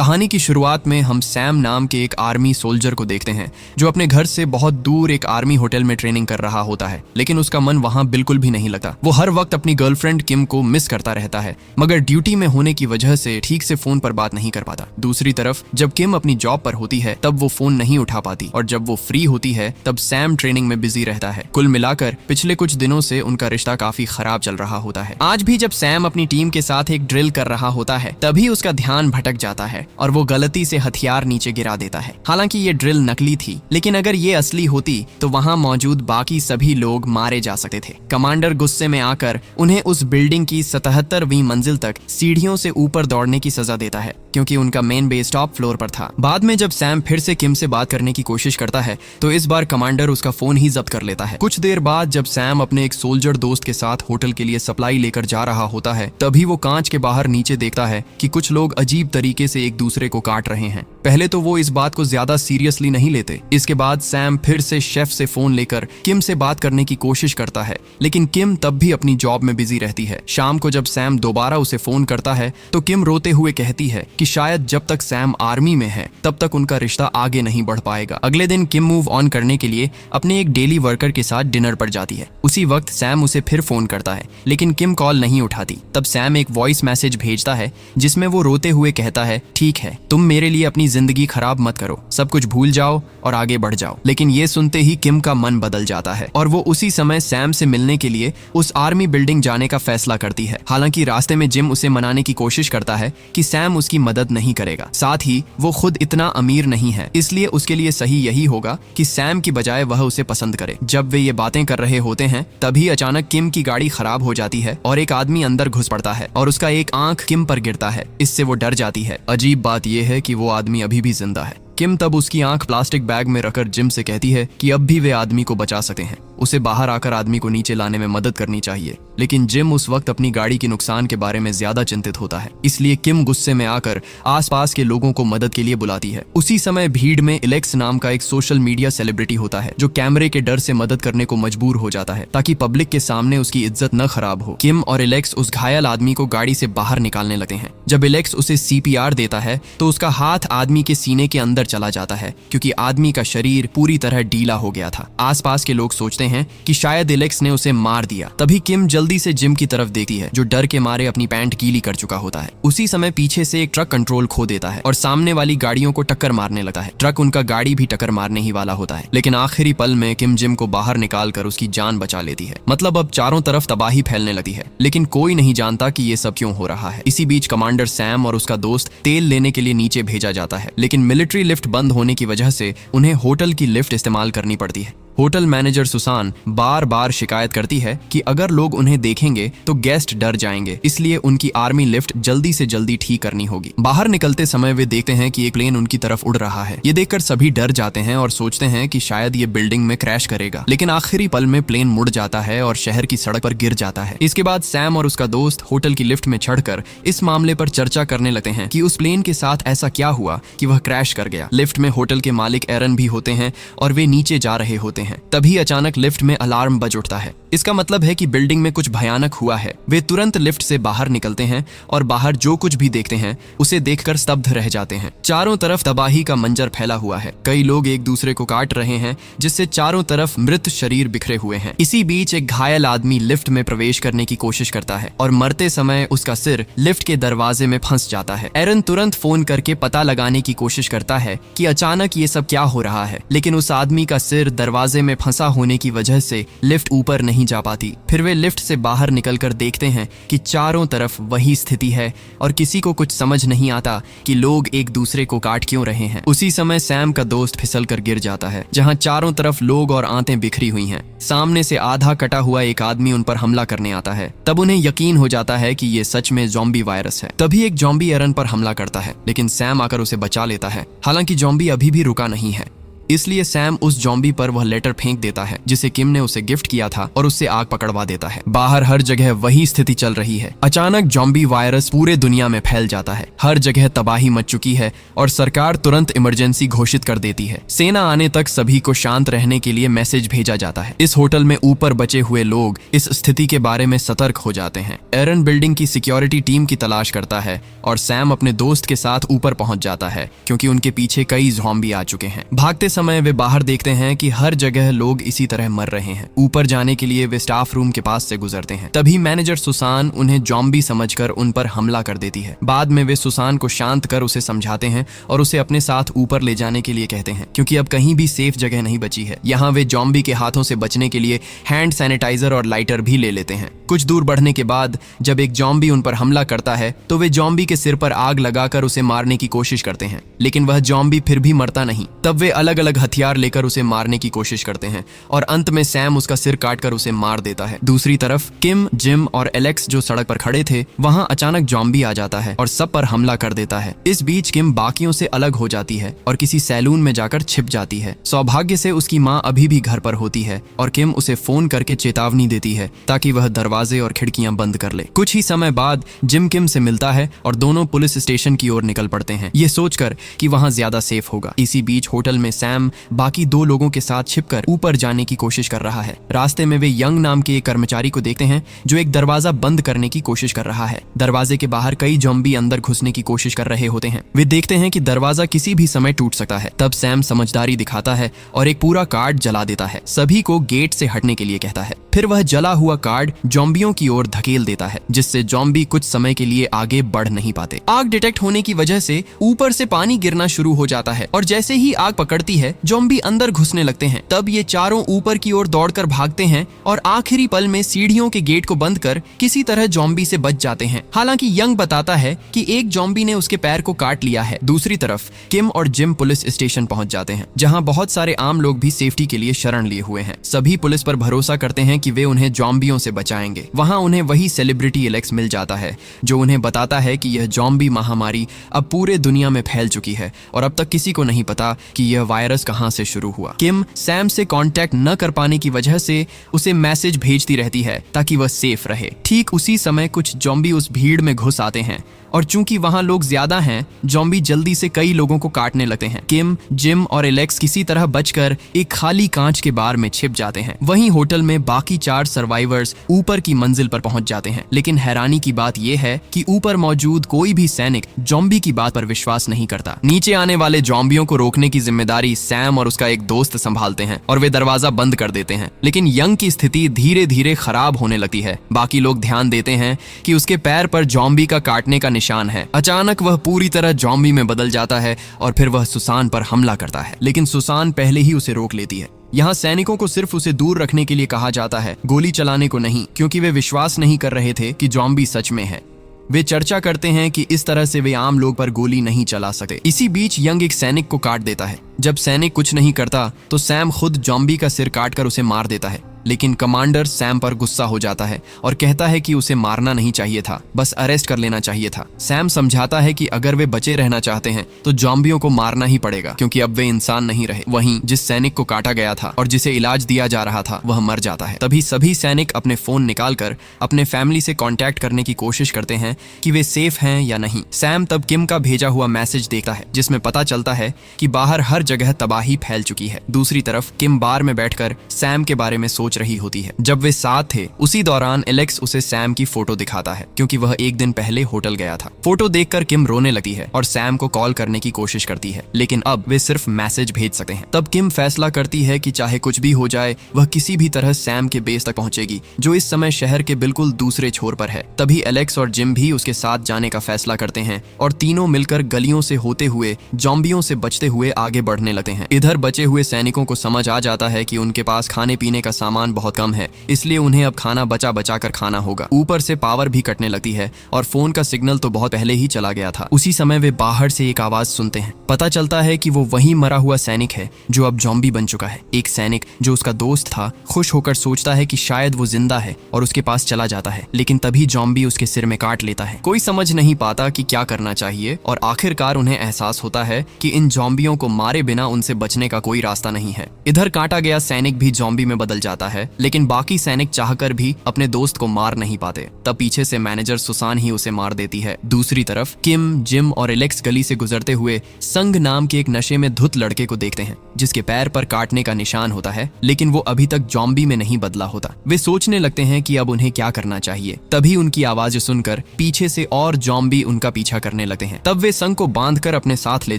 कहानी की शुरुआत में हम सैम नाम के एक आर्मी सोल्जर को देखते हैं जो अपने घर से बहुत दूर एक आर्मी होटल में ट्रेनिंग कर रहा होता है, लेकिन उसका मन वहां बिल्कुल भी नहीं लगता। वो हर वक्त अपनी गर्लफ्रेंड किम को मिस करता रहता है, मगर ड्यूटी में होने की वजह से ठीक से फोन पर बात नहीं कर पाता। दूसरी तरफ जब किम अपनी जॉब पर होती है तब वो फोन नहीं उठा पाती, और जब वो फ्री होती है तब सैम ट्रेनिंग में बिजी रहता है। कुल मिलाकर पिछले कुछ दिनों से उनका रिश्ता काफी खराब चल रहा होता है। आज भी जब सैम अपनी टीम के साथ एक ड्रिल कर रहा होता है तभी उसका ध्यान भटक जाता है और वो गलती से हथियार नीचे गिरा देता है। हालांकि ये ड्रिल नकली थी, लेकिन अगर ये असली होती तो वहां मौजूद बाकी सभी लोग मारे जा सकते थे। कमांडर गुस्से में आकर उन्हें उस बिल्डिंग की 77वीं मंजिल तक सीढ़ियों से ऊपर दौड़ने की सजा देता है, क्योंकि उनका मेन बेस टॉप फ्लोर पर था। बाद में जब सैम फिर से किम से बात करने की कोशिश करता है तो इस बार कमांडर उसका फोन ही जब्त कर लेता है। कुछ देर बाद जब सैम अपने एक सोल्जर दोस्त के साथ होटल के लिए सप्लाई लेकर जा रहा होता है तभी वो कांच के बाहर नीचे देखता है कि कुछ लोग अजीब तरीके से एक दूसरे को काट रहे हैं। पहले तो वो इस बात को ज्यादा सीरियसली नहीं लेते। इसके बाद सैम फिर से शेफ से फोन लेकर किम से बात करने की कोशिश करता है, लेकिन किम तब भी अपनी जॉब में बिजी रहती है। शाम को जब सैम दोबारा उसे फोन करता है तो किम रोते हुए कहती है कि शायद जब तक सैम आर्मी में है तब तक उनका रिश्ता आगे नहीं बढ़ पाएगा। अगले दिन किम मूव ऑन करने के लिए अपने एक डेली वर्कर के साथ डिनर पर जाती है। उसी वक्त सैम उसे फिर फोन करता है, लेकिन किम कॉल नहीं उठाती। तब सैम एक वॉइस मैसेज भेजता है जिसमें वो रोते हुए कहता है, ठीक है, तुम मेरे लिए अपनी जिंदगी खराब मत करो, सब कुछ भूल जाओ और आगे बढ़ जाओ। लेकिन ये सुनते ही किम का मन बदल जाता है और वो उसी समय सैम से मिलने के लिए उस आर्मी बिल्डिंग जाने का फैसला करती है। हालांकि रास्ते में जिम उसे मनाने की कोशिश करता है कि सैम उसकी मदद नहीं करेगा, साथ ही वो खुद इतना अमीर नहीं है, इसलिए उसके लिए सही यही होगा कि सैम की बजाय वह उसे पसंद करे। जब वे ये बातें कर रहे होते हैं तभी अचानक किम की गाड़ी खराब हो जाती है और एक आदमी अंदर घुस पड़ता है और उसका एक आंख किम पर गिरता है। इससे वो डर जाती है। अजीब बात यह है कि वो आदमी अभी भी जिंदा है। किम तब उसकी आंख प्लास्टिक बैग में रखकर जिम से कहती है कि अब भी वे आदमी को बचा सकते हैं, उसे बाहर आकर आदमी को नीचे लाने में मदद करनी चाहिए। लेकिन जिम उस वक्त अपनी गाड़ी के नुकसान के बारे में ज्यादा चिंतित होता है, इसलिए किम गुस्से में आकर आसपास के लोगों को मदद के लिए बुलाती है। उसी समय भीड़ में एलेक्स नाम का एक सोशल मीडिया सेलिब्रिटी होता है जो कैमरे के डर से मदद करने को मजबूर हो जाता है ताकि पब्लिक के सामने उसकी इज्जत न खराब हो। किम और एलेक्स उस घायल आदमी को गाड़ी से बाहर निकालने लगते हैं। जब एलेक्स उसे CPR देता है तो उसका हाथ आदमी के सीने के अंदर चला जाता है, क्योंकि आदमी का शरीर पूरी तरह ढीला हो गया था। आसपास के लोग सोचते हैं कि शायद एलेक्स ने उसे मार दिया। तभी किम जल्दी से जिम की तरफ देखती है जो डर के मारे अपनी पैंट गीली कर चुका होता है। उसी समय पीछे से एक ट्रक कंट्रोल खो देता है और सामने वाली गाड़ियों को टक्कर मारने लगता है। ट्रक उनका गाड़ी भी टक्कर मारने ही वाला होता है, लेकिन आखिरी पल में किम जिम को बाहर निकालकर उसकी जान बचा लेती है। मतलब अब चारों तरफ तबाही फैलने लगती है, लेकिन कोई नहीं जानता कि ये सब क्यों हो रहा है। इसी बीच कमांडर सैम और उसका दोस्त तेल लेने के लिए नीचे भेजा जाता है, लेकिन मिलिट्री लिफ्ट बंद होने की वजह से उन्हें होटल की लिफ्ट इस्तेमाल करनी पड़ती है। होटल मैनेजर सुसान बार बार शिकायत करती है कि अगर लोग उन्हें देखेंगे तो गेस्ट डर जाएंगे, इसलिए उनकी आर्मी लिफ्ट जल्दी से जल्दी ठीक करनी होगी। बाहर निकलते समय वे देखते हैं कि एक प्लेन उनकी तरफ उड़ रहा है। ये देखकर सभी डर जाते हैं और सोचते हैं कि शायद ये बिल्डिंग में क्रैश करेगा, लेकिन आखिरी पल में प्लेन मुड़ जाता है और शहर की सड़क पर गिर जाता है। इसके बाद सैम और उसका दोस्त होटल की लिफ्ट में चढ़कर इस मामले पर चर्चा करने लगते हैं कि उस प्लेन के साथ ऐसा क्या हुआ कि वह क्रैश कर गया। लिफ्ट में होटल के मालिक एरन भी होते हैं और वे नीचे जा रहे होते हैं। तभी अचानक लिफ्ट में अलार्म बज उठता है। इसका मतलब है कि बिल्डिंग में कुछ भयानक हुआ है। वे तुरंत लिफ्ट से बाहर निकलते हैं और बाहर जो कुछ भी देखते हैं उसे देखकर स्तब्ध रह जाते हैं। चारों तरफ तबाही का मंजर फैला हुआ है। कई लोग एक दूसरे को काट रहे हैं, जिससे चारों तरफ मृत शरीर बिखरे हुए हैं। इसी बीच एक घायल आदमी लिफ्ट में प्रवेश करने की कोशिश करता है और मरते समय उसका सिर लिफ्ट के दरवाजे में फंस जाता है। एरन तुरंत फोन करके पता लगाने की कोशिश करता है कि अचानक ये सब क्या हो रहा है, लेकिन उस आदमी का सिर दरवाजे में फंसा होने की वजह से लिफ्ट ऊपर नहीं जा पाती। फिर वे लिफ्ट से बाहर निकलकर देखते हैं कि चारों तरफ वही स्थिति है और किसी को कुछ समझ नहीं आता कि लोग एक दूसरे को काट क्यों रहे हैं। उसी समय सैम का दोस्त फिसलकर गिर जाता है, जहां चारों तरफ लोग और आंतें बिखरी हुई हैं। सामने से आधा कटा हुआ एक आदमी उन पर हमला करने आता है। तब उन्हें यकीन हो जाता है कि ये सच में ज़ॉम्बी वायरस है। तभी एक ज़ॉम्बी एरन पर हमला करता है, लेकिन सैम आकर उसे बचा लेता है। हालांकि ज़ॉम्बी अभी भी रुका नहीं है। इसलिए सैम उस जॉम्बी पर वह लेटर फेंक देता है जिसे किम ने उसे गिफ्ट किया था और उससे आग पकड़वा देता है। बाहर हर जगह वही स्थिति चल रही है। अचानक जॉम्बी वायरस पूरे दुनिया में फैल जाता है। हर जगह तबाही मच चुकी है और सरकार तुरंत इमरजेंसी घोषित कर देती है। सेना आने तक सभी को शांत रहने के लिए मैसेज भेजा जाता है। इस होटल में ऊपर बचे हुए लोग इस स्थिति के बारे में सतर्क हो जाते हैं। एरन बिल्डिंग की सिक्योरिटी टीम की तलाश करता है और सैम अपने दोस्त के साथ ऊपर पहुंच जाता है क्योंकि उनके पीछे कई ज़ॉम्बी आ चुके हैं। भागते समय वे बाहर देखते हैं कि हर जगह लोग इसी तरह मर रहे हैं। ऊपर जाने के लिए वे स्टाफ रूम के पास से गुजरते हैं। तभी मैनेजर सुसान उन्हें जॉम्बी समझकर उन पर हमला कर देती है। बाद में वे सुसान को शांत कर उसे समझाते हैं और उसे अपने साथ ऊपर ले जाने के लिए कहते हैं क्योंकि अब कहीं भी सेफ जगह नहीं बची है। यहाँ वे जॉम्बी के हाथों से बचने के लिए हैंड सैनिटाइजर और लाइटर भी ले लेते हैं। कुछ दूर बढ़ने के बाद जब एक जॉम्बी उन पर हमला करता है तो वे जॉम्बी के सिर पर आग लगाकर उसे मारने की कोशिश करते हैं, लेकिन वह जॉम्बी फिर भी मरता नहीं। तब वे अलग अलग हथियार लेकर उसे मारने की कोशिश करते हैं और अंत में सैम उसका सिर काटकर उसे मार देता है। दूसरी तरफ किम, जिम और एलेक्स जो सड़क पर खड़े थे, वहां अचानक जॉम्बी आ जाता है और सब पर हमला कर देता है। इस बीच किम बाकियों से अलग हो जाती है और किसी सैलून में जाकर छिप जाती है। सौभाग्य से उसकी माँ अभी भी घर पर होती है और किम उसे फोन करके चेतावनी देती है ताकि वह दरवाजे और खिड़कियां बंद कर ले। कुछ ही समय बाद जिम किम से मिलता है और दोनों पुलिस स्टेशन की ओर निकल पड़ते हैं, ये सोचकर कि वहां ज्यादा सेफ होगा। इसी बीच होटल में सैम बाकी दो लोगों के साथ छिपकर ऊपर जाने की कोशिश कर रहा है। रास्ते में वे यंग नाम के एक कर्मचारी को देखते हैं जो एक दरवाजा बंद करने की कोशिश कर रहा है। दरवाजे के बाहर कई जॉम्बी अंदर घुसने की कोशिश कर रहे होते हैं। वे देखते हैं कि दरवाजा किसी भी समय टूट सकता है। तब सैम समझदारी दिखाता है और एक पूरा कार्ड जला देता है। सभी को गेट से हटने के लिए कहता है। फिर वह जला हुआ कार्ड जॉम्बियों की ओर धकेल देता है जिससे जॉम्बी कुछ समय के लिए आगे बढ़ नहीं पाते। आग डिटेक्ट होने की वजह से ऊपर से पानी गिरना शुरू हो जाता है और जैसे ही आग पकड़ती है जॉम्बी अंदर घुसने लगते हैं। तब ये चारों ऊपर की ओर दौड़कर भागते हैं और आखिरी पल में सीढ़ियों के गेट को बंद कर किसी तरह जॉम्बी से बच जाते हैं। हालांकि यंग बताता है कि एक जॉम्बी ने उसके पैर को काट लिया है। दूसरी तरफ किम और जिम पुलिस स्टेशन पहुंच जाते हैं जहां बहुत सारे आम लोग भी सेफ्टी के लिए शरण लिए हुए हैं। सभी पुलिस पर भरोसा करते हैं कि वे उन्हें जॉम्बियों से बचाएंगे। वहां उन्हें वही सेलिब्रिटी एलेक्स मिल जाता है जो उन्हें बताता है कि यह जॉम्बी महामारी अब पूरे दुनिया में फैल चुकी है और अब तक किसी को नहीं पता कि यह वायरस कहां से शुरू हुआ। किम सैम से कांटेक्ट न कर पाने की वजह से उसे मैसेज भेजती रहती है ताकि वह सेफ रहे। ठीक उसी समय कुछ जॉम्बी उस भीड़ में घुस आते हैं और चूंकि वहां लोग ज्यादा हैं, जॉम्बी जल्दी से कई लोगों को काटने लगते हैं। किम, जिम और एलेक्स किसी तरह बचकर एक खाली कांच के बार में छिप जाते हैं। वहीं होटल में बाकी 4 सर्वाइवर्स ऊपर की मंजिल पर पहुंच जाते हैं, लेकिन हैरानी की बात यह है कि ऊपर मौजूद कोई भी सैनिक जॉम्बी की बात पर विश्वास नहीं करता। नीचे आने वाले जॉम्बियों को रोकने की जिम्मेदारी सैम और उसका एक दोस्त संभालते हैं और वे दरवाजा बंद कर देते हैं, लेकिन यंग की स्थिति धीरे धीरे खराब होने लगती है। बाकी लोग ध्यान देते हैं कि उसके पैर पर जॉम्बी का काटने का निशान है। अचानक वह पूरी तरह जॉम्बी में बदल जाता है और फिर वह सुसान पर हमला करता है, लेकिन सुसान पहले ही उसे रोक लेती है। यहाँ सैनिकों को सिर्फ उसे दूर रखने के लिए कहा जाता है, गोली चलाने को नहीं, क्योंकि वे विश्वास नहीं कर रहे थे कि जॉम्बी सच में है। वे चर्चा करते हैं कि इस तरह से वे आम लोग पर गोली नहीं चला सकते। इसी बीच यंग एक सैनिक को काट देता है। जब सैनिक कुछ नहीं करता तो सैम खुद जॉम्बी का सिर काटकर उसे मार देता है, लेकिन कमांडर सैम पर गुस्सा हो जाता है और कहता है कि उसे मारना नहीं चाहिए था, बस अरेस्ट कर लेना चाहिए था। सैम समझाता है कि अगर वे बचे रहना चाहते हैं तो जॉम्बियों को मारना ही पड़ेगा क्योंकि अब वे इंसान नहीं रहे। वहीं जिस सैनिक को काटा गया था और जिसे इलाज दिया जा रहा था वह मर जाता है। तभी सभी सैनिक अपने फोन निकालकर अपने फैमिली से कांटेक्ट करने की कोशिश करते हैं कि वे सेफ हैं या नहीं। सैम तब किम का भेजा हुआ मैसेज देखता है जिसमें पता चलता है कि बाहर हर जगह तबाही फैल चुकी है। दूसरी तरफ किम बार में बैठकर सैम के बारे में सोच रही होती है। जब वे साथ थे उसी दौरान एलेक्स उसे सैम की फोटो दिखाता है क्योंकि वह एक दिन पहले होटल गया था। फोटो देखकर किम रोने लगती है और सैम को कॉल करने की कोशिश करती है, लेकिन अब वे सिर्फ मैसेज भेज सकते हैं। तब किम फैसला करती है कि चाहे कुछ भी हो जाए वह किसी भी तरह सैम के बेस तक पहुंचेगी जो इस समय शहर के बिल्कुल दूसरे छोर पर है। तभी एलेक्स और जिम भी उसके साथ जाने का फैसला करते हैं और तीनों मिलकर गलियों से होते हुए जॉम्बियों से बचते हुए आगे बढ़ने लगते हैं। इधर बचे हुए सैनिकों को समझ आ जाता है कि उनके पास खाने पीने का सामान बहुत कम है, इसलिए उन्हें अब खाना बचा बचा कर खाना होगा। ऊपर से पावर भी कटने लगती है और फोन का सिग्नल तो बहुत पहले ही चला गया था। उसी समय वे बाहर से एक आवाज सुनते हैं। पता चलता है कि वो वही मरा हुआ सैनिक है जो अब जॉम्बी बन चुका है। एक सैनिक जो उसका दोस्त था खुश होकर सोचता है कि शायद वो जिंदा है और उसके पास चला जाता है, लेकिन तभी जॉम्बी उसके सिर में काट लेता है। कोई समझ नहीं पाता कि क्या करना चाहिए और आखिरकार उन्हें एहसास होता है कि इन जॉम्बियों को मारे मारे बिना उनसे बचने का कोई रास्ता नहीं है। इधर काटा गया सैनिक भी जॉम्बी में बदल जाता है, लेकिन बाकी सैनिक चाहकर भी अपने दोस्त को मार नहीं पाते। तब पीछे से मैनेजर सुसान ही उसे मार देती है। दूसरी तरफ किम, जिम और एलेक्स गली से गुजरते हुए संग नाम के एक नशे में धुत लड़के को देखते हैं, जिसके पैर पर काटने का निशान होता है, लेकिन वो अभी तक जॉम्बी में नहीं बदला होता। वे सोचने लगते हैं कि अब उन्हें क्या करना चाहिए। तभी उनकी आवाज सुनकर पीछे से और जॉम्बी उनका पीछा करने लगते हैं। तब वे संग को बांधकर अपने साथ ले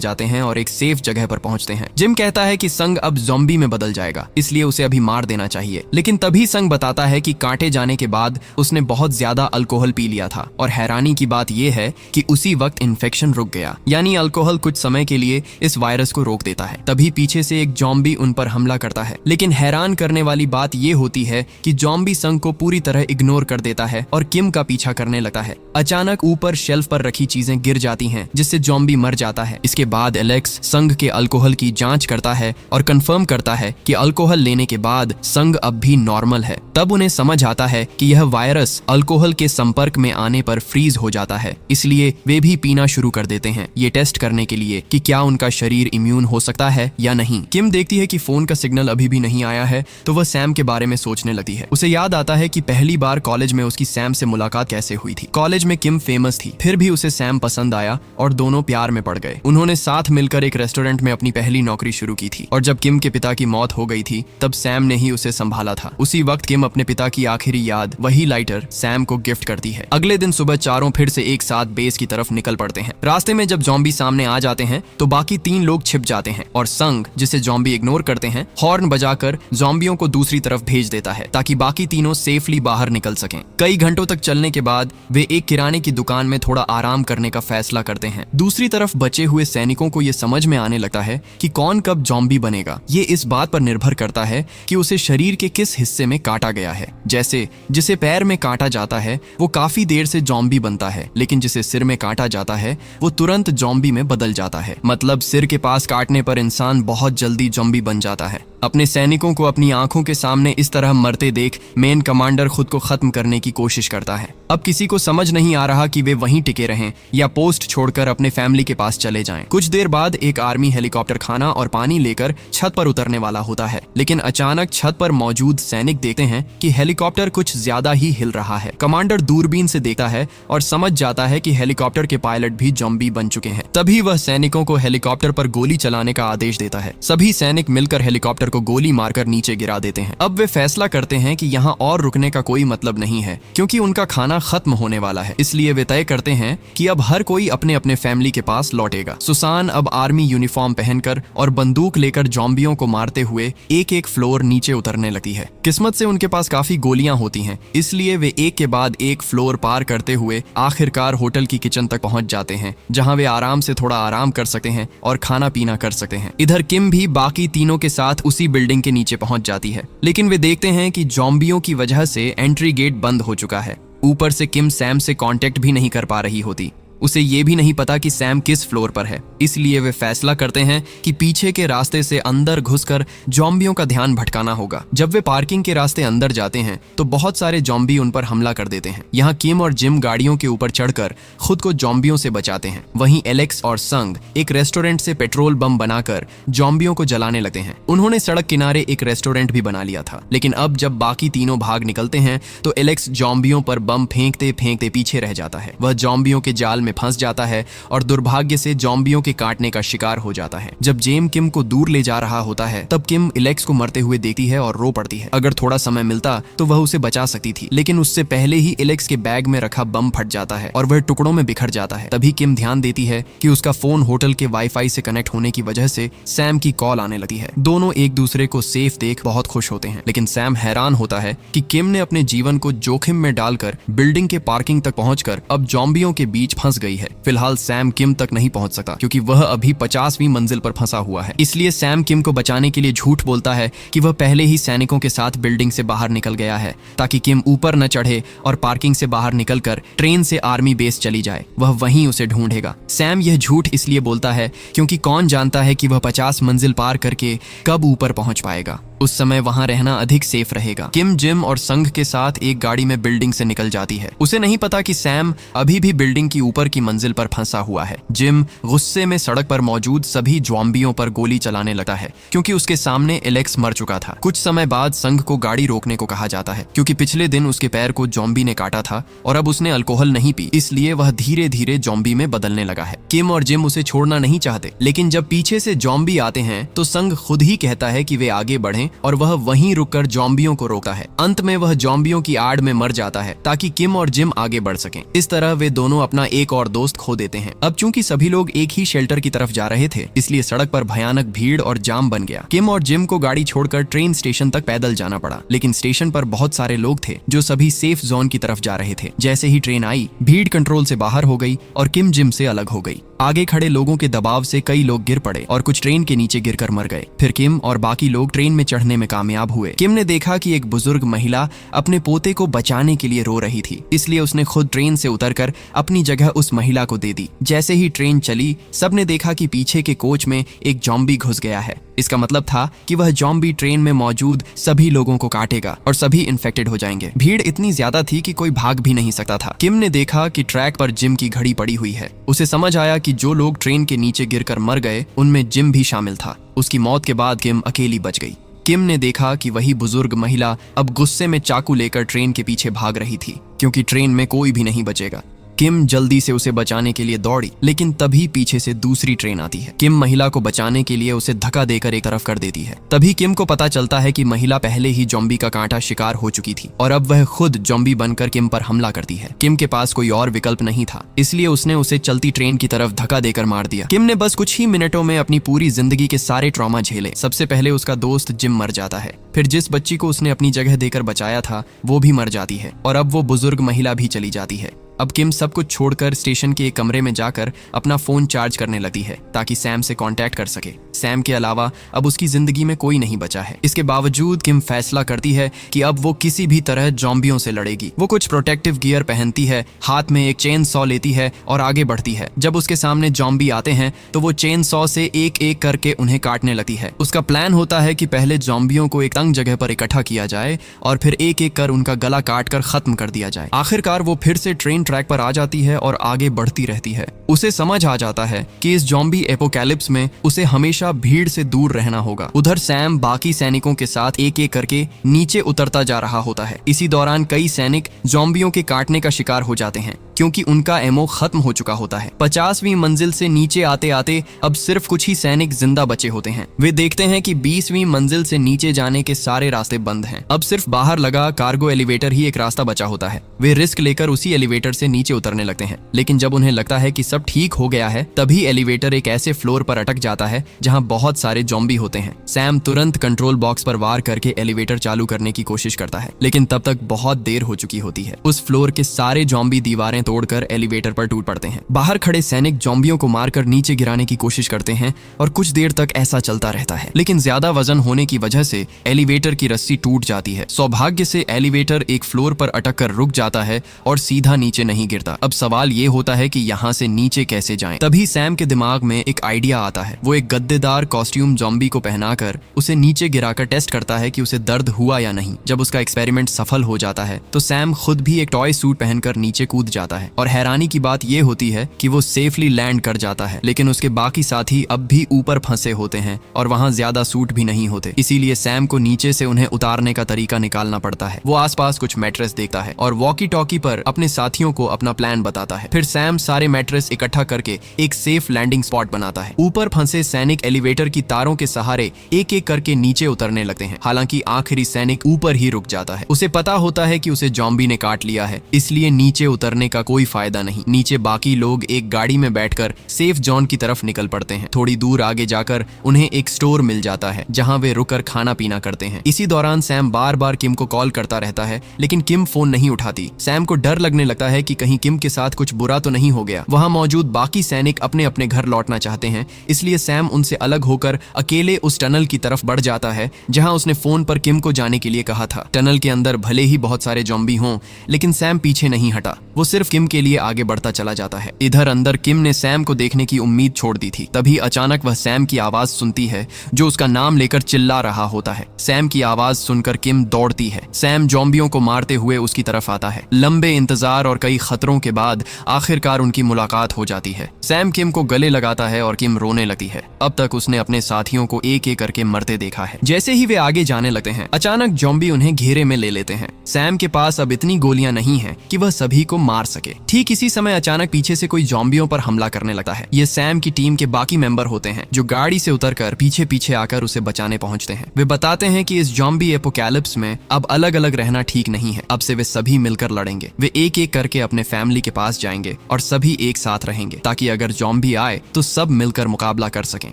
जाते हैं और एक सेफ जगह पर पहुंचते हैं। जिम कहता है कि संग अब जॉम्बी में बदल जाएगा, इसलिए उसे अभी मार देना चाहिए। लेकिन तभी संग बताता है कि काटे जाने के बाद उसने बहुत ज्यादा अल्कोहल पी लिया था, और हैरानी की बात यह है कि उसी वक्त इन्फेक्शन रुक गया। यानी अल्कोहल कुछ समय के लिए इस वायरस को रोक देता है। तभी पीछे से एक जॉम्बी उन पर हमला करता है। लेकिन हैरान करने वाली बात यह होती है कि जॉम्बी संग को पूरी तरह इग्नोर कर देता है और किम का पीछा करने लगता है। अचानक ऊपर शेल्फ पर रखी चीजें गिर जाती हैं, जिससे जॉम्बी मर जाता है। इसके बाद एलेक्स संग के अल्कोहल की जांच करता है और कंफर्म करता है कि अल्कोहल लेने के बाद संग अब भी नॉर्मल है। तब उन्हें समझ आता है कि यह वायरस अल्कोहल के संपर्क में आने पर फ्रीज हो जाता है, इसलिए वे भी पीना शुरू कर देते हैं, ये टेस्ट करने के लिए कि क्या उनका शरीर इम्यून हो सकता है या नहीं। किम देखती है कि फोन का सिग्नल अभी भी नहीं आया है, तो वह सैम के बारे में सोचने लगती है। उसे याद आता है कि पहली बार कॉलेज में उसकी सैम से मुलाकात कैसे हुई थी। कॉलेज में किम फेमस थी, फिर भी उसे सैम पसंद आया और दोनों प्यार में पड़ गए। उन्होंने साथ मिलकर एक रेस्टोरेंट में अपनी पहली नौकरी शुरू की थी, और जब किम के पिता की मौत हो गई थी तब सैम ने ही उसे संभाला था। उसी वक्त किम अपने पिता की आखिरी याद, वही लाइटर, सैम को गिफ्ट करती है। अगले दिन सुबह चारों फिर से एक साथ बेस की तरफ निकल पड़ते हैं। रास्ते में जब जॉम्बी सामने आ जाते हैं तो बाकी 3 लोग छिप जाते हैं, और संग, जिसे जॉम्बी इग्नोर करते हैं, हॉर्न बजाकर जॉम्बियों को दूसरी तरफ भेज देता है ताकि बाकी तीनों सेफली बाहर निकल सकें। कई घंटों तक चलने के बाद वे एक किराने की दुकान में थोड़ा आराम करने का फैसला करते हैं। दूसरी तरफ बचे हुए सैनिकों को यह समझ में आने लगता है कि कौन कब जॉम्बी बनेगा। ये इस बात पर निर्भर करता है कि उसे शरीर के किस हिस्से में काटा गया है। जैसे जिसे पैर में काटा जाता है वो काफी देर से जॉम्बी बनता है, लेकिन जिसे सिर में काटा जाता है वो तुरंत जॉम्बी में बदल जाता है। मतलब सिर के पास काटने पर इंसान बहुत जल्दी जॉम्बी बन जाता है। अपने सैनिकों को अपनी आंखों के सामने इस तरह मरते देख मेन कमांडर खुद को खत्म करने की कोशिश करता है। अब किसी को समझ नहीं आ रहा कि वे वहीं टिके रहें या पोस्ट छोड़कर अपने फैमिली के पास चले जाएं। कुछ देर बाद एक आर्मी हेलीकॉप्टर खाना और पानी लेकर छत पर उतरने वाला होता है, लेकिन अचानक छत पर मौजूद सैनिक देखते हैं कि हेलीकॉप्टर कुछ ज्यादा ही हिल रहा है। कमांडर दूरबीन से देखता है और समझ जाता है कि हेलीकॉप्टर के पायलट भी जॉम्बी बन चुके हैं। तभी वह सैनिकों को हेलीकॉप्टर पर गोली चलाने का आदेश देता है। सभी सैनिक मिलकर हेलीकॉप्टर को गोली मारकर नीचे गिरा देते हैं। अब वे फैसला करते हैं कि यहाँ और रुकने का कोई मतलब नहीं है, क्योंकि उनका खाना खत्म होने वाला है। इसलिए वे तय करते हैं कि अब हर कोई अपने अपने फैमिली के पास लौटेगा। सुसान अब आर्मी यूनिफॉर्म पहनकर और बंदूक लेकर जॉम्बियों को मारते हुए एक एक फ्लोर नीचे उतरने लगती है। किस्मत से उनके पास काफी गोलियां होती हैं, इसलिए वे एक के बाद एक फ्लोर पार करते हुए आखिरकार होटल की किचन तक पहुंच जाते हैं, जहां वे आराम से थोड़ा आराम कर सकते हैं और खाना पीना कर सकते हैं। इधर किम भी बाकी तीनों के साथ उसी बिल्डिंग के नीचे पहुंच जाती है, लेकिन वे देखते हैं कि जॉम्बियों की वजह से एंट्री गेट बंद हो चुका है। ऊपर से किम सैम से कांटेक्ट भी नहीं कर पा रही होती। उसे ये भी नहीं पता कि सैम किस फ्लोर पर है, इसलिए वे फैसला करते हैं कि पीछे के रास्ते से अंदर घुसकर जॉम्बियों का ध्यान भटकाना होगा। जब वे पार्किंग के रास्ते अंदर जाते हैं तो बहुत सारे जॉम्बी उन पर हमला कर देते हैं। यहाँ किम और जिम गाड़ियों के ऊपर चढ़कर खुद को जॉम्बियों से बचाते हैं। वहीं एलेक्स और संग एक रेस्टोरेंट से पेट्रोल बम बनाकर जॉम्बियों को जलाने लगते हैं। उन्होंने सड़क किनारे एक रेस्टोरेंट भी बना लिया था, लेकिन अब जब बाकी तीनों भाग निकलते हैं तो एलेक्स जॉम्बियों पर बम फेंकते फेंकते पीछे रह जाता है। वह जॉम्बियों के जाल में फंस जाता है और दुर्भाग्य से जॉम्बियों के काटने का शिकार हो जाता है। जब जेम किम को दूर ले जा रहा होता है तब किम एलेक्स को मरते हुए देखती है और रो पड़ती है। अगर थोड़ा समय मिलता तो वह उसे बचा सकती थी, लेकिन उससे पहले ही एलेक्स के बैग में रखा बम फट जाता है और वह टुकड़ों में बिखर जाता है। तभी किम ध्यान देती है कि उसका फोन होटल के वाईफाई से कनेक्ट होने की वजह से सैम की कॉल आने लगी है। दोनों एक दूसरे को सेफ देख बहुत खुश होते हैं, लेकिन सैम हैरान होता है कि किम ने अपने जीवन को जोखिम में डालकर बिल्डिंग के पार्किंग तक पहुंचकर अब जॉम्बियों के बीच फंस गई है। फिलहाल सैम किम तक नहीं पहुंच सकता क्योंकि वह अभी 50वीं मंजिल पर फंसा हुआ है। इसलिए सैम किम को बचाने के लिए झूठ बोलता है कि वह पहले ही सैनिकों के साथ बिल्डिंग से बाहर निकल गया है, ताकि किम ऊपर न चढ़े और पार्किंग से बाहर निकलकर ट्रेन से आर्मी बेस चली जाए। वह वहीं उसे ढूंढेगा। सैम यह झूठ इसलिए बोलता है क्योंकि कौन जानता है कि वह 50 मंजिल पार करके कब ऊपर पहुंच पाएगा। उस समय वहाँ रहना अधिक सेफ रहेगा। किम जिम और संग के साथ एक गाड़ी में बिल्डिंग से निकल जाती है। उसे नहीं पता कि सैम अभी भी बिल्डिंग की ऊपर की मंजिल पर फंसा हुआ है। जिम गुस्से में सड़क पर मौजूद सभी ज़ॉम्बियों पर गोली चलाने लगता है क्योंकि उसके सामने एलेक्स मर चुका था। कुछ समय बाद संग को गाड़ी रोकने को कहा जाता है क्योंकि पिछले दिन उसके पैर को ज़ॉम्बी ने काटा था और अब उसने अल्कोहल नहीं पी, इसलिए वह धीरे धीरे ज़ॉम्बी में बदलने लगा है। किम और जिम उसे छोड़ना नहीं चाहते, लेकिन जब पीछे से ज़ॉम्बी आते हैं तो संग खुद ही कहता है कि वे आगे बढ़ें और वह वहीं रुककर ज़ॉम्बियों को रोकता है। अंत में वह ज़ॉम्बियों की आड़ में मर जाता है ताकि किम और जिम आगे बढ़ सकें। इस तरह वे दोनों अपना एक और दोस्त खो देते हैं। अब चूंकि सभी लोग एक ही शेल्टर की तरफ जा रहे थे, इसलिए सड़क पर भयानक भीड़ और जाम बन गया। किम और जिम को गाड़ी छोड़कर ट्रेन स्टेशन तक पैदल जाना पड़ा, लेकिन स्टेशन पर बहुत सारे लोग थे जो सभी सेफ जोन की तरफ जा रहे थे। जैसे ही ट्रेन आई, भीड़ कंट्रोल से बाहर हो गई और किम जिम से अलग हो गई। आगे खड़े लोगों के दबाव से कई लोग गिर पड़े और कुछ ट्रेन के नीचे गिरकर मर गए। फिर किम और बाकी लोग ट्रेन में चढ़ने में कामयाब हुए। किम ने देखा कि एक बुजुर्ग महिला अपने पोते को बचाने के लिए रो रही थी, इसलिए उसने खुद ट्रेन से उतरकर अपनी जगह उस महिला को दे दी। जैसे ही ट्रेन चली, सबने देखा कि पीछे के कोच में एक ज़ॉम्बी घुस गया है। इसका मतलब था कि वह ज़ॉम्बी ट्रेन में मौजूद सभी लोगों को काटेगा और सभी इन्फेक्टेड हो जाएंगे। भीड़ इतनी ज्यादा थी कि कोई भाग भी नहीं सकता था। किम ने देखा कि ट्रैक पर जिम की घड़ी पड़ी हुई है। उसे समझ आया कि जो लोग ट्रेन के नीचे गिरकर मर गए, उनमें जिम भी शामिल था। उसकी मौत के बाद किम अकेली बच गई। किम ने देखा कि वही बुजुर्ग महिला अब गुस्से में चाकू लेकर ट्रेन के पीछे भाग रही थी क्योंकि ट्रेन में कोई भी नहीं बचेगा। किम जल्दी से उसे बचाने के लिए दौड़ी, लेकिन तभी पीछे से दूसरी ट्रेन आती है। किम महिला को बचाने के लिए उसे धक्का देकर एक तरफ कर देती है। तभी किम को पता चलता है कि महिला पहले ही ज़ॉम्बी का कांटा शिकार हो चुकी थी और अब वह खुद ज़ॉम्बी बनकर किम पर हमला करती है। किम के पास कोई और विकल्प नहीं था, इसलिए उसने उसे चलती ट्रेन की तरफ धक्का देकर मार दिया। किम ने बस कुछ ही मिनटों में अपनी पूरी जिंदगी के सारे ट्रॉमा झेले। सबसे पहले उसका दोस्त जिम मर जाता है, फिर जिस बच्ची को उसने अपनी जगह देकर बचाया था वो भी मर जाती है और अब वो बुजुर्ग महिला भी चली जाती है। अब किम सब कुछ छोड़कर स्टेशन के एक कमरे में जाकर अपना फोन चार्ज करने लगती है ताकि सैम से कांटेक्ट कर सके। सैम के अलावा अब उसकी जिंदगी में कोई नहीं बचा है। इसके बावजूद किम फैसला करती है कि अब वो किसी भी तरह ज़ॉम्बियों से लड़ेगी। वो कुछ प्रोटेक्टिव गियर पहनती है, हाथ में एक चेन सॉ लेती है और आगे बढ़ती है। जब उसके सामने ज़ॉम्बी आते हैं तो वो चेन सॉ से एक एक करके उन्हें काटने लगती है। उसका प्लान होता है कि पहले ज़ॉम्बियों को एक तंग जगह पर इकट्ठा किया जाए और फिर एक एक कर उनका गला काट कर खत्म कर दिया जाए। आखिरकार वो फिर से ट्रेन ट्रैक पर आ जाती है और आगे बढ़ती रहती है। उसे समझ आ जाता है कि इस ज़ॉम्बी एपोकैलिप्स में उसे हमेशा भीड़ से दूर रहना होगा। उधर सैम बाकी सैनिकों के साथ एक एक करके नीचे उतरता जा रहा होता है। इसी दौरान कई सैनिक ज़ॉम्बियों के काटने का शिकार हो जाते हैं क्योंकि उनका एमो खत्म हो चुका होता है। 50वीं मंजिल से नीचे आते आते अब सिर्फ कुछ ही सैनिक जिंदा बचे होते हैं। वे देखते हैं कि 20वीं मंजिल से नीचे जाने के सारे रास्ते बंद हैं। अब सिर्फ बाहर लगा कार्गो एलिवेटर ही एक रास्ता बचा होता है। वे रिस्क लेकर उसी एलिवेटर से नीचे उतरने लगते हैं, लेकिन जब उन्हें लगता है कि सब ठीक हो गया है, तभी एलिवेटर एक ऐसे फ्लोर पर अटक जाता है जहां बहुत सारे ज़ॉम्बी होते हैं। सैम तुरंत कंट्रोल बॉक्स पर वार करके एलिवेटर चालू करने की कोशिश करता है, लेकिन तब तक बहुत देर हो चुकी होती है। उस फ्लोर के सारे ज़ॉम्बी दीवारें तोड़कर एलिवेटर पर टूट पड़ते हैं। बाहर खड़े सैनिक ज़ॉम्बियों को मारकर नीचे गिराने की कोशिश करते हैं और कुछ देर तक ऐसा चलता रहता है, लेकिन ज्यादा वजन होने की वजह से एलिवेटर की रस्सी टूट जाती है। सौभाग्य से एलिवेटर एक फ्लोर पर अटक कर रुक जाता है और सीधा नीचे नहीं गिरता। अब सवाल ये होता है कि यहाँ से नीचे कैसे जाएं? तभी सैम के दिमाग में एक आइडिया आता है। वो एक गद्देदार कॉस्ट्यूम ज़ॉम्बी को पहनाकर उसे नीचे गिराकर टेस्ट करता है कि उसे दर्द हुआ या नहीं। जब उसका एक्सपेरिमेंट सफल हो जाता है तो सैम खुद भी एक टॉय सूट पहनकर नीचे कूद जाता है और हैरानी की बात यह होती है कि वो सेफली लैंड कर जाता है, लेकिन उसके बाकी साथी अब भी ऊपर फंसे होते हैं और वहां ज्यादा सूट भी नहीं होते। इसीलिए सैम को नीचे से उन्हें उतारने का तरीका निकालना पड़ता है। वो आसपास कुछ मैट्रेस देखता है और वॉकी टॉकी पर अपने साथियों को अपना प्लान बताता है। फिर सैम सारे मैट्रेस इकट्ठा करके एक सेफ लैंडिंग स्पॉट बनाता है। ऊपर फंसे सैनिक एलिवेटर की तारों के सहारे एक एक करके नीचे उतरने लगते हैं। हालांकि आखिरी सैनिक ऊपर ही रुक जाता है। उसे पता होता है कि उसे ज़ॉम्बी ने काट लिया है, इसलिए नीचे उतरने का कोई फायदा नहीं। नीचे बाकी लोग एक गाड़ी में बैठकर सेफ जोन की तरफ निकल पड़ते हैं। थोड़ी दूर आगे जाकर उन्हें एक स्टोर मिल जाता है जहां वे रुककर खाना पीना करते हैं। इसी दौरान सैम बार बार किम को कॉल करता रहता है, लेकिन किम फोन नहीं उठाती। सैम को डर लगने लगता है कि कहीं किम के साथ कुछ बुरा तो नहीं हो गया। वहां मौजूद बाकी सैनिक अपने अपने घर लौटना चाहते हैं, इसलिए सैम उनसे अलग होकर अकेले उस टनल की तरफ बढ़ जाता है जहां उसने फोन पर किम को जाने के लिए कहा था। टनल के अंदर भले ही बहुत सारे ज़ॉम्बी हों, लेकिन सैम पीछे नहीं हटा। वो सिर्फ किम के लिए आगे बढ़ता चला जाता है। इधर अंदर किम ने सैम को देखने की उम्मीद छोड़ दी थी। तभी अचानक वह सैम की आवाज सुनती है जो उसका नाम लेकर चिल्ला रहा होता है। सैम की आवाज सुनकर किम दौड़ती है। सैम ज़ॉम्बियों को मारते हुए उसकी तरफ आता है। लंबे इंतजार और कई खतरों के बाद आखिरकार उनकी मुलाकात हो जाती है। सैम किम को गले लगाता है और किम रोने लगती है। अब तक उसने अपने साथियों को एक एक करके मरते देखा है। जैसे ही वे आगे जाने लगते हैं, अचानक ज़ॉम्बी उन्हें घेरे में ले लेते हैं। सैम के पास अब इतनी गोलियां नहीं हैं कि वह सभी को मार सके। ठीक इसी समय अचानक पीछे से कोई ज़ॉम्बियों पर हमला करने लगता है। ये सैम की टीम के बाकी मेंबर होते हैं जो गाड़ी से उतरकर पीछे पीछे आकर उसे बचाने पहुंचते हैं। वे बताते हैं कि इस ज़ॉम्बी एपोकैलिप्स में अब अलग अलग रहना ठीक नहीं है। अब से वे सभी मिलकर लड़ेंगे। वे एक एक करके अपने फैमिली के पास जाएंगे और सभी एक साथ रहेंगे, ताकि अगर ज़ॉम्बी आए तो सब मिलकर मुकाबला कर सकें।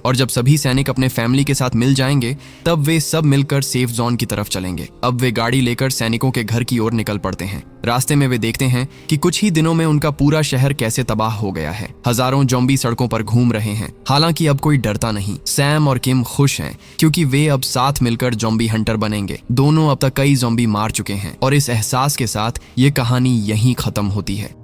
और जब सभी सैनिक अपने फैमिली के साथ मिल जाएंगे, तब वे सब मिलकर सेफ जोन की तरफ चलेंगे। अब वे गाड़ी लेकर सैनिकों के घर की ओर निकल पड़ते हैं। रास्ते में वे देखते हैं कि कुछ ही दिनों में उनका पूरा शहर कैसे तबाह हो गया है। हजारों ज़ॉम्बी सड़कों पर घूम रहे हैं। हालांकि अब कोई डरता नहीं। सैम और किम खुश हैं क्योंकि वे अब साथ मिलकर ज़ॉम्बी हंटर बनेंगे। दोनों अब तक कई ज़ॉम्बी मार चुके हैं और इस एहसास के साथ ये कहानी यहीं खत्म होती है।